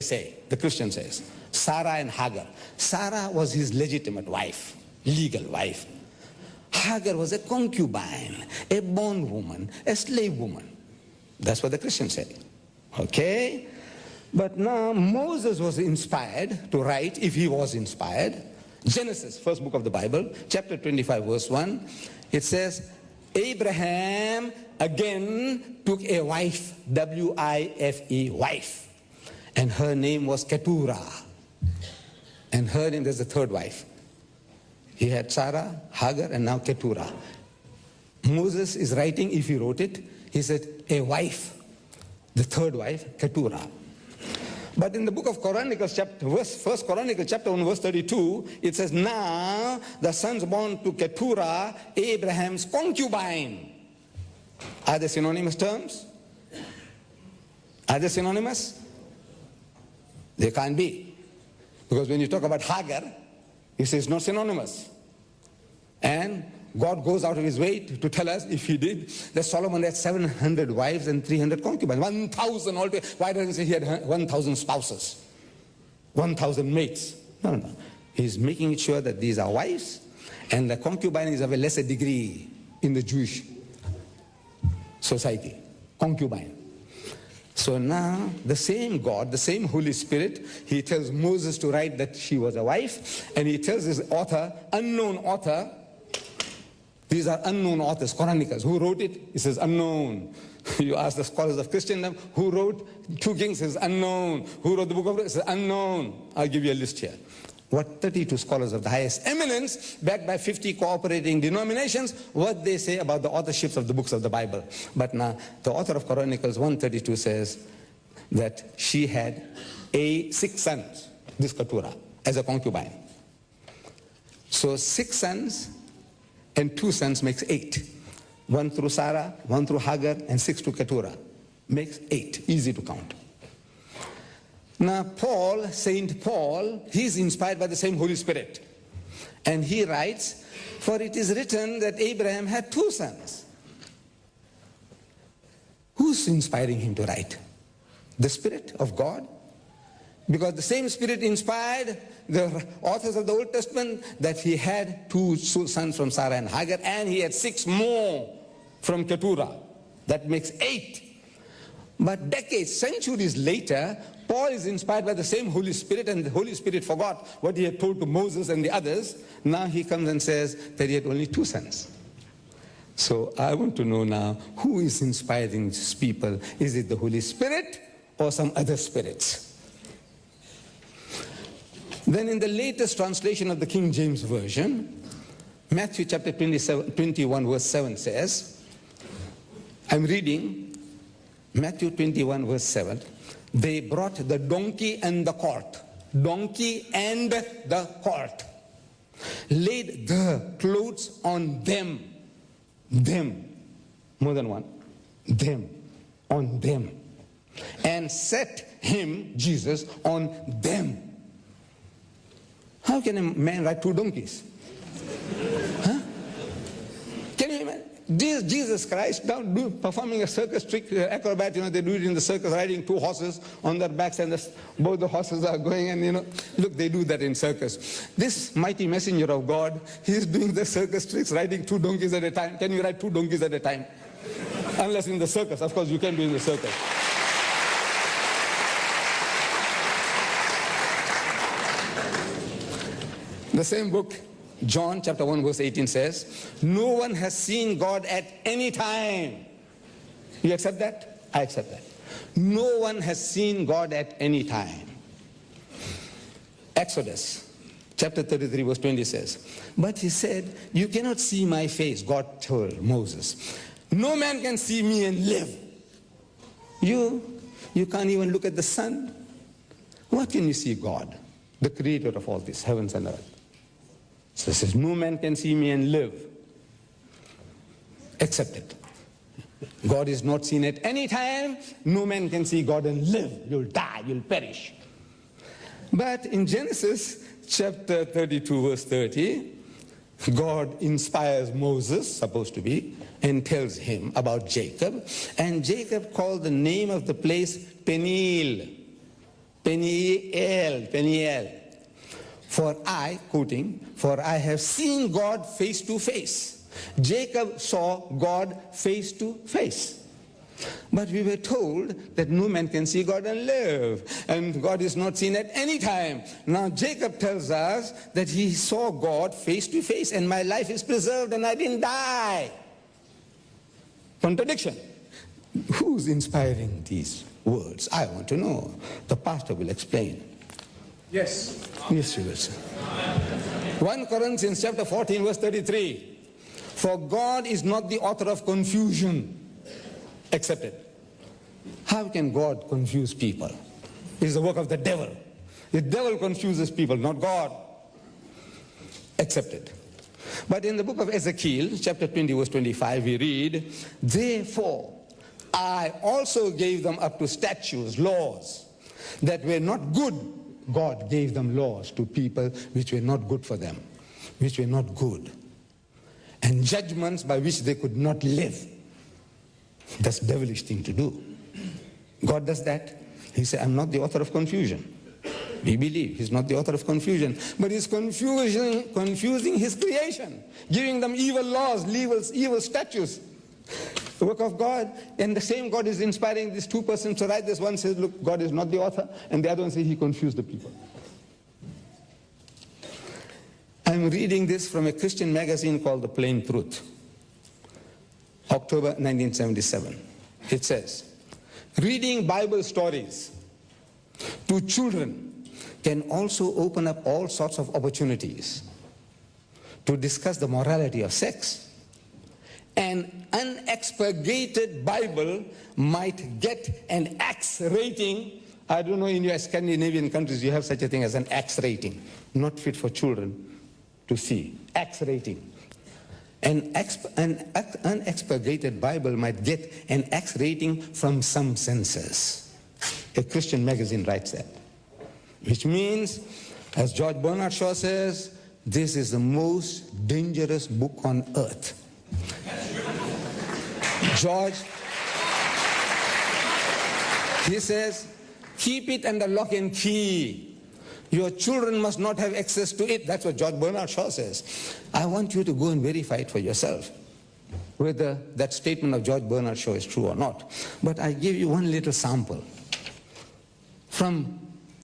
say, the Christian says. Sarah and Hagar. Sarah was his legitimate wife, legal wife. Hagar was a concubine, a bondwoman, a slave woman. That's what the Christians say. Okay? But now Moses was inspired to write, if he was inspired. Genesis, first book of the Bible, chapter 25, verse 1. It says, Abraham again took a wife, W-I-F-E, wife. And her name was Keturah. And her name, there's the third wife. He had Sarah, Hagar, and now Keturah. Moses is writing, if he wrote it, he said, a wife, the third wife, Keturah. But in the book of Chronicles, First Chronicles chapter 1, verse 32, it says, now the sons born to Keturah, Abraham's concubine. Are they synonymous terms? Are they synonymous? They can't be. Because when you talk about Hagar, he says not synonymous. And God goes out of his way to tell us, if he did, that Solomon had 700 wives and 300 concubines. 1,000 altogether. Why doesn't he say he had 1,000 spouses? 1,000 mates? No, no. He's making it sure that these are wives, and the concubine is of a lesser degree in the Jewish society. Concubine. So now, the same God, the same Holy Spirit, he tells Moses to write that she was a wife, and he tells his author, unknown author, these are unknown authors, chroniclers. Who wrote it? He says unknown. You ask the scholars of Christendom, who wrote 2 Kings? It says unknown. Who wrote the book of it? It says unknown. I'll give you a list here. What 32 scholars of the highest eminence, backed by 50 cooperating denominations, what they say about the authorships of the books of the Bible. But now, the author of Chronicles 132 says that she had 6 sons, this Keturah, as a concubine. So 6 sons and 2 sons makes 8. 1 through Sarah, 1 through Hagar, and 6 to Keturah. Makes 8, easy to count. Now Paul, Saint Paul, he's inspired by the same Holy Spirit. And he writes, for it is written that Abraham had 2 sons. Who's inspiring him to write? The Spirit of God? Because the same Spirit inspired the authors of the Old Testament that he had 2 sons from Sarah and Hagar, and he had 6 more from Keturah. That makes 8. But decades, centuries later, Paul is inspired by the same Holy Spirit, and the Holy Spirit forgot what he had told to Moses and the others. Now he comes and says that he had only 2 sons. So I want to know now, who is inspiring these people? Is it the Holy Spirit or some other spirits? Then in the latest translation of the King James Version, Matthew chapter 21 verse 7 says, I'm reading Matthew 21 verse 7, they brought the donkey and the cart, laid the clothes on them, more than one, on them, and set him, Jesus, on them. How can a man ride 2 donkeys? Huh? Can you imagine? Jesus Christ now performing a circus trick, acrobat, they do it in the circus, riding 2 horses on their backs, and both the horses are going, and look, they do that in circus. This mighty messenger of God, he's doing the circus tricks, riding 2 donkeys at a time. Can you ride 2 donkeys at a time? Unless in the circus, of course you can do in the circus. The same book, John chapter 1 verse 18 says, no one has seen God at any time. You accept that? I accept that. No one has seen God at any time. Exodus chapter 33 verse 20 says, but he said, you cannot see my face. God told Moses, no man can see me and live. You can't even look at the sun. What can you see God, the creator of all this, heavens and earth? So it says, no man can see me and live. Accept it. God is not seen at any time. No man can see God and live. You'll die, you'll perish. But in Genesis chapter 32 verse 30, God inspires Moses, supposed to be, and tells him about Jacob. And Jacob called the name of the place Peniel. Peniel, Peniel. For I, quoting, for I have seen God face to face. Jacob saw God face to face. But we were told that no man can see God and live, and God is not seen at any time. Now Jacob tells us that he saw God face to face, and my life is preserved and I didn't die. Contradiction. Who's inspiring these words? I want to know. The pastor will explain. Yes. Yes, he will. 1 Corinthians chapter 14 verse 33. For God is not the author of confusion. Accepted. How can God confuse people? It is the work of the devil. The devil confuses people, not God. Accepted. But in the book of Ezekiel, chapter 20, verse 25, we read, therefore, I also gave them up to statutes, laws, that were not good. God gave them laws to people which were not good for them, which were not good. And judgments by which they could not live. That's a devilish thing to do. God does that. He said, I'm not the author of confusion. We believe he's not the author of confusion, but he's confusing his creation, giving them evil laws, evil statutes. The work of God, and the same God is inspiring these two persons to write this. One says, look, God is not the author, and the other one says he confused the people. I'm reading this from a Christian magazine called The Plain Truth, October 1977. It says, reading Bible stories to children can also open up all sorts of opportunities to discuss the morality of sex. An unexpurgated Bible might get an X rating. I don't know, in your Scandinavian countries you have such a thing as an X rating, not fit for children to see. X rating. An unexpurgated Bible might get an X rating from some censors. A Christian magazine writes that. Which means, as George Bernard Shaw says, this is the most dangerous book on earth. George, he says, keep it under lock and key. Your children must not have access to it. That's what George Bernard Shaw says. I want you to go and verify it for yourself, whether that statement of George Bernard Shaw is true or not. But I give you one little sample from